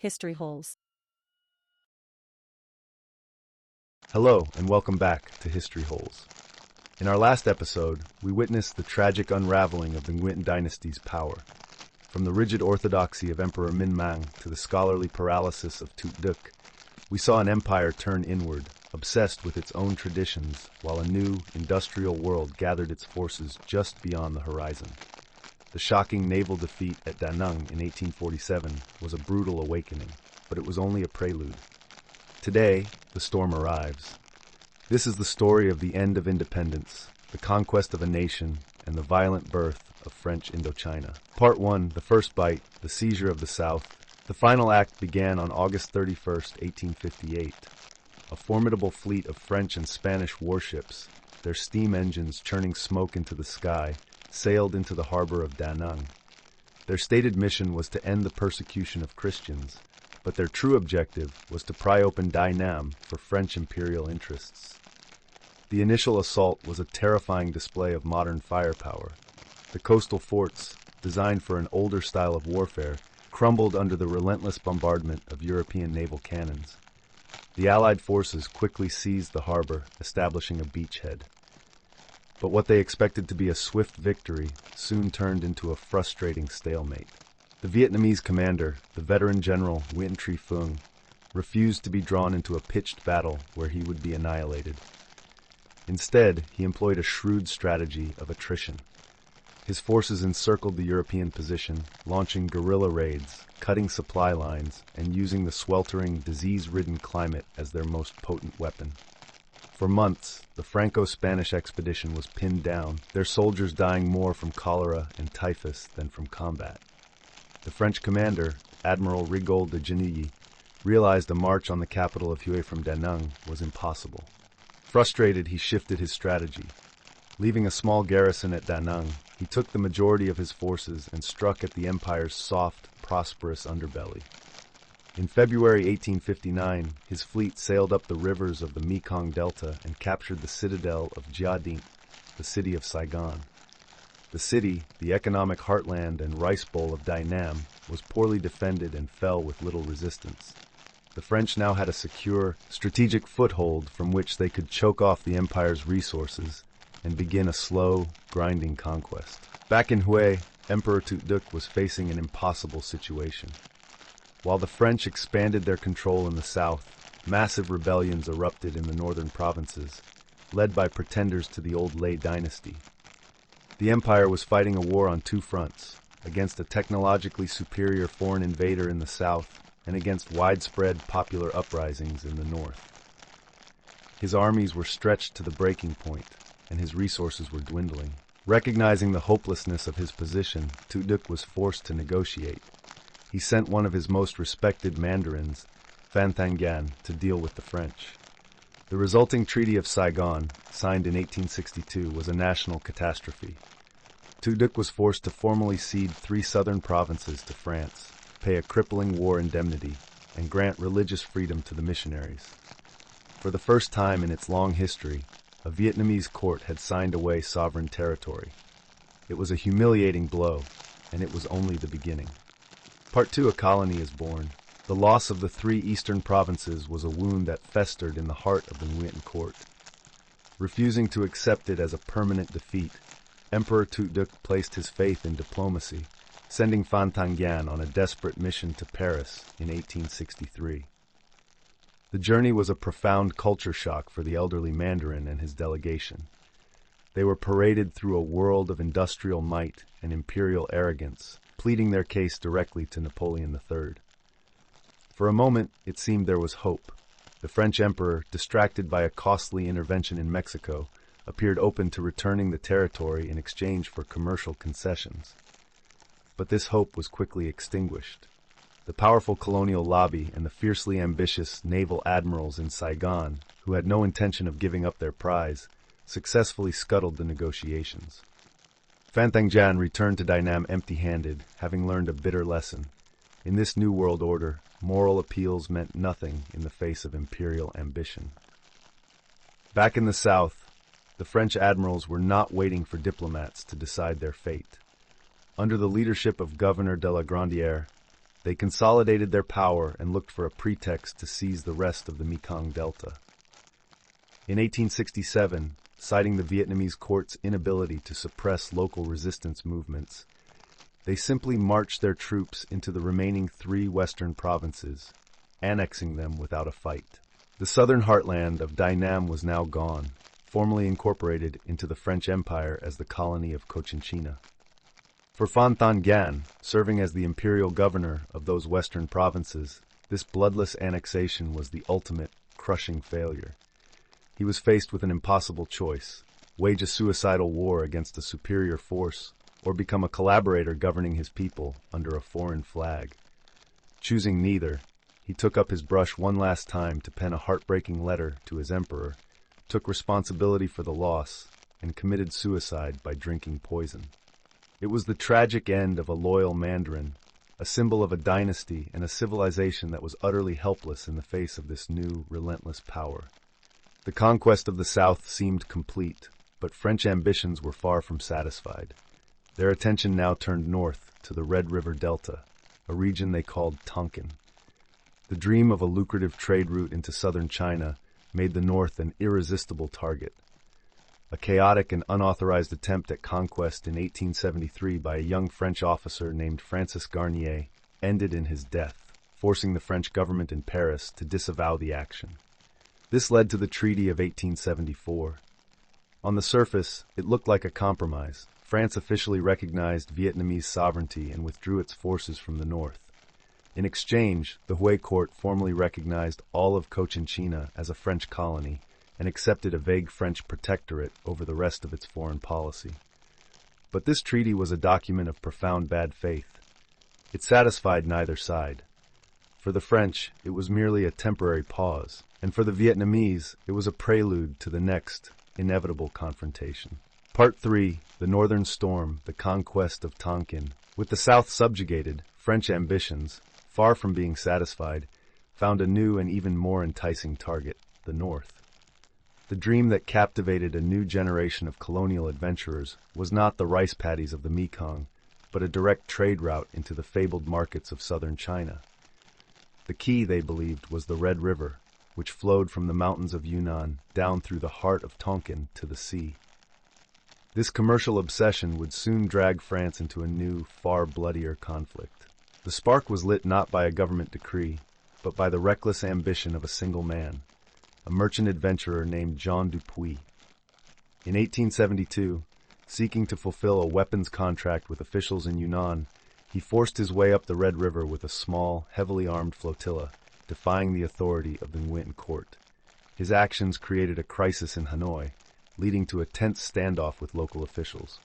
History Holes. Hello, and welcome back to History Holes. In our last episode, we witnessed the tragic unraveling of the Nguyễn Dynasty's power. From the rigid orthodoxy of Emperor Minh Mang to the scholarly paralysis of Tự Đức, we saw an empire turn inward, obsessed with its own traditions, while a new, industrial world gathered its forces just beyond the horizon. The shocking naval defeat at Đà Nẵng in 1847 was a brutal awakening, but it was only a prelude. Today, the storm arrives. This is the story of the end of independence, the conquest of a nation, and the violent birth of French Indochina. Part 1, The First Bite, the Seizure of the South. The final act began on August 31, 1858. A formidable fleet of French and Spanish warships, their steam engines churning smoke into the sky, sailed into the harbor of Đà Nẵng. Their stated mission was to end the persecution of Christians, but their true objective was to pry open Đại Nam for French imperial interests. The initial assault was a terrifying display of modern firepower. The coastal forts, designed for an older style of warfare, crumbled under the relentless bombardment of European naval cannons. The Allied forces quickly seized the harbor, establishing a beachhead. But what they expected to be a swift victory soon turned into a frustrating stalemate. The Vietnamese commander, the veteran general Nguyễn Dynasty, refused to be drawn into a pitched battle where he would be annihilated. Instead, he employed a shrewd strategy of attrition. His forces encircled the European position, launching guerrilla raids, cutting supply lines, and using the sweltering, disease-ridden climate as their most potent weapon. For months, the Franco-Spanish expedition was pinned down, their soldiers dying more from cholera and typhus than from combat. The French commander, Admiral Rigaud de Genilly, realized a march on the capital of Huế from Đà Nẵng was impossible. Frustrated, he shifted his strategy. Leaving a small garrison at Đà Nẵng, he took the majority of his forces and struck at the empire's soft, prosperous underbelly. In February 1859, his fleet sailed up the rivers of the Mekong Delta and captured the citadel of Gia Dinh, the city of Saigon. The city, the economic heartland and rice bowl of Đại Nam, was poorly defended and fell with little resistance. The French now had a secure, strategic foothold from which they could choke off the empire's resources and begin a slow, grinding conquest. Back in Huế, Emperor Tự Đức was facing an impossible situation. While the French expanded their control in the south, massive rebellions erupted in the northern provinces, led by pretenders to the old Lê dynasty. The empire was fighting a war on two fronts, against a technologically superior foreign invader in the south and against widespread popular uprisings in the north. His armies were stretched to the breaking point, and his resources were dwindling. Recognizing the hopelessness of his position, Tự Đức was forced to negotiate. He sent one of his most respected mandarins, Phan Thanh Giản, to deal with the French. The resulting Treaty of Saigon, signed in 1862, was a national catastrophe. Tự Đức was forced to formally cede 3 southern provinces to France, pay a crippling war indemnity, and grant religious freedom to the missionaries. For the first time in its long history, a Vietnamese court had signed away sovereign territory. It was a humiliating blow, and it was only the beginning. Part 2, a colony is born. The loss of the 3 eastern provinces was a wound that festered in the heart of the Nguyen court. Refusing to accept it as a permanent defeat, Emperor Tự Đức placed his faith in diplomacy, sending Phan Thanh Giản on a desperate mission to Paris in 1863. The journey was a profound culture shock for the elderly Mandarin and his delegation. They were paraded through a world of industrial might and imperial arrogance, pleading their case directly to Napoleon III. For a moment, it seemed there was hope. The French emperor, distracted by a costly intervention in Mexico, appeared open to returning the territory in exchange for commercial concessions. But this hope was quickly extinguished. The powerful colonial lobby and the fiercely ambitious naval admirals in Saigon, who had no intention of giving up their prize, successfully scuttled the negotiations. Phan Thanh Giản returned to Đại Nam empty-handed, having learned a bitter lesson. In this new world order, moral appeals meant nothing in the face of imperial ambition. Back in the south, the French admirals were not waiting for diplomats to decide their fate. Under the leadership of Governor de la Grandière, They consolidated their power and looked for a pretext to seize the rest of the Mekong Delta. In 1867, citing the Vietnamese court's inability to suppress local resistance movements, they simply marched their troops into the remaining 3 western provinces, annexing them without a fight. The southern heartland of Đại Nam was now gone, formally incorporated into the French Empire as the colony of Cochinchina. For Phan Thanh Gan, serving as the imperial governor of those western provinces, this bloodless annexation was the ultimate, crushing failure. He was faced with an impossible choice: wage a suicidal war against a superior force, or become a collaborator governing his people under a foreign flag. Choosing neither, he took up his brush one last time to pen a heartbreaking letter to his emperor, took responsibility for the loss, and committed suicide by drinking poison. It was the tragic end of a loyal mandarin, a symbol of a dynasty and a civilization that was utterly helpless in the face of this new, relentless power. The conquest of the South seemed complete, but French ambitions were far from satisfied. Their attention now turned north to the Red River Delta, a region they called Tonkin. The dream of a lucrative trade route into southern China made the north an irresistible target. A chaotic and unauthorized attempt at conquest in 1873 by a young French officer named Francis Garnier ended in his death, forcing the French government in Paris to disavow the action. This led to the Treaty of 1874. On the surface, it looked like a compromise. France officially recognized Vietnamese sovereignty and withdrew its forces from the north. In exchange, the Huế court formally recognized all of Cochinchina as a French colony and accepted a vague French protectorate over the rest of its foreign policy. But this treaty was a document of profound bad faith. It satisfied neither side. For the French, it was merely a temporary pause, and for the Vietnamese, it was a prelude to the next, inevitable confrontation. Part 3, The Northern Storm, the Conquest of Tonkin. With the South subjugated, French ambitions, far from being satisfied, found a new and even more enticing target, the North. The dream that captivated a new generation of colonial adventurers was not the rice paddies of the Mekong, but a direct trade route into the fabled markets of southern China. The key, they believed, was the Red River, which flowed from the mountains of Yunnan down through the heart of Tonkin to the sea. This commercial obsession would soon drag France into a new, far bloodier conflict. The spark was lit not by a government decree, but by the reckless ambition of a single man, a merchant adventurer named Jean Dupuy. In 1872, seeking to fulfill a weapons contract with officials in Yunnan, he forced his way up the Red River with a small, heavily armed flotilla, defying the authority of the Nguyen court. His actions created a crisis in Hanoi, leading to a tense standoff with local officials.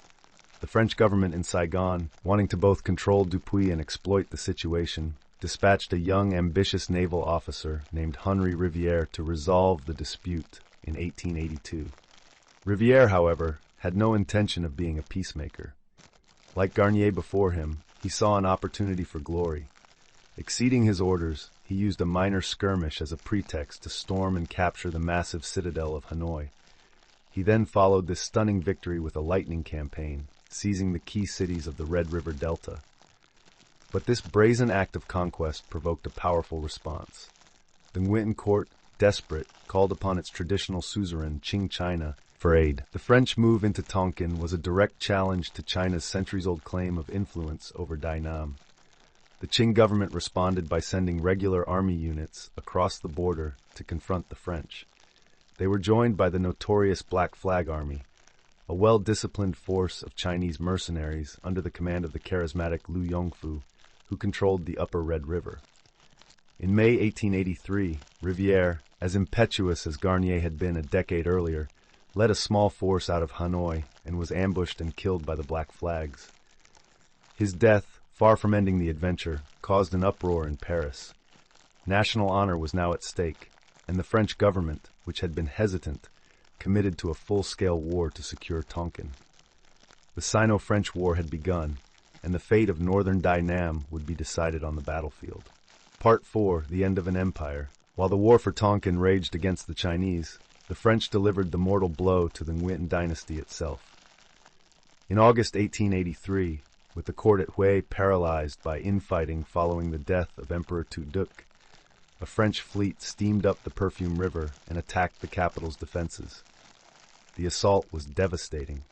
The French government in Saigon, wanting to both control Dupuy and exploit the situation, dispatched a young, ambitious naval officer named Henri Rivière to resolve the dispute in 1882. Rivière, however, had no intention of being a peacemaker. Like Garnier before him, he saw an opportunity for glory. Exceeding his orders, he used a minor skirmish as a pretext to storm and capture the massive citadel of Hanoi. He then followed this stunning victory with a lightning campaign, seizing the key cities of the Red River Delta. But this brazen act of conquest provoked a powerful response. The Nguyen court, desperate, called upon its traditional suzerain, Qing China, for aid. The French move into Tonkin was a direct challenge to China's centuries-old claim of influence over Đại Nam. The Qing government responded by sending regular army units across the border to confront the French. They were joined by the notorious Black Flag Army, a well-disciplined force of Chinese mercenaries under the command of the charismatic Liu Yongfu, who controlled the upper Red River. In May 1883, Rivière, as impetuous as Garnier had been a decade earlier, led a small force out of Hanoi and was ambushed and killed by the Black Flags. His death, far from ending the adventure, caused an uproar in Paris. National honor was now at stake, and the French government, which had been hesitant, committed to a full-scale war to secure Tonkin. The Sino-French War had begun, and the fate of northern Đại Nam would be decided on the battlefield. Part 4, The End of an Empire. While the war for Tonkin raged against the Chinese, the French delivered the mortal blow to the Nguyễn Dynasty itself. In August 1883, with the court at Huế paralyzed by infighting following the death of Emperor Tự Đức. A French fleet steamed up the Perfume River and attacked the capital's defenses. The assault was devastating.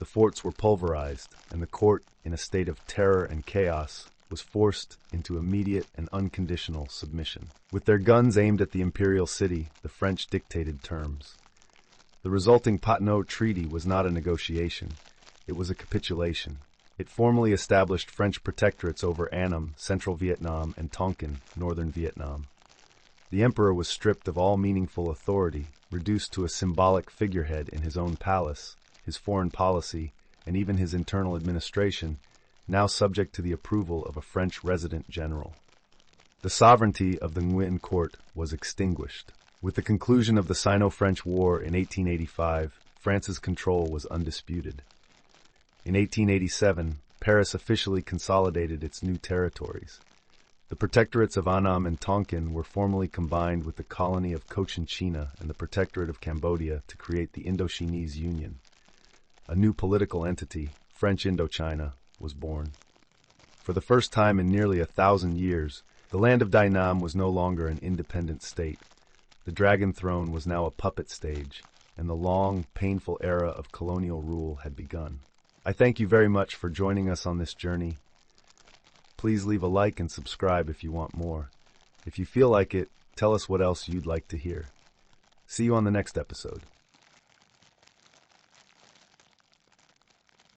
The forts were pulverized, and the court, in a state of terror and chaos, was forced into immediate and unconditional submission. With their guns aimed at the imperial city, the French dictated terms. The resulting Patnaud Treaty was not a negotiation. It was a capitulation. It formally established French protectorates over Annam, central Vietnam, and Tonkin, northern Vietnam. The emperor was stripped of all meaningful authority, reduced to a symbolic figurehead in his own palace. His foreign policy, and even his internal administration, now subject to the approval of a French resident general. The sovereignty of the Nguyen court was extinguished. With the conclusion of the Sino-French War in 1885, France's control was undisputed. In 1887, Paris officially consolidated its new territories. The protectorates of Annam and Tonkin were formally combined with the colony of Cochinchina and the protectorate of Cambodia to create the Indochinese Union. A new political entity, French Indochina, was born. For the first time in nearly 1,000 years, the land of Đại Nam was no longer an independent state. The Dragon Throne was now a puppet stage, and the long, painful era of colonial rule had begun. I thank you very much for joining us on this journey. Please leave a like and subscribe if you want more. If you feel like it, tell us what else you'd like to hear. See you on the next episode.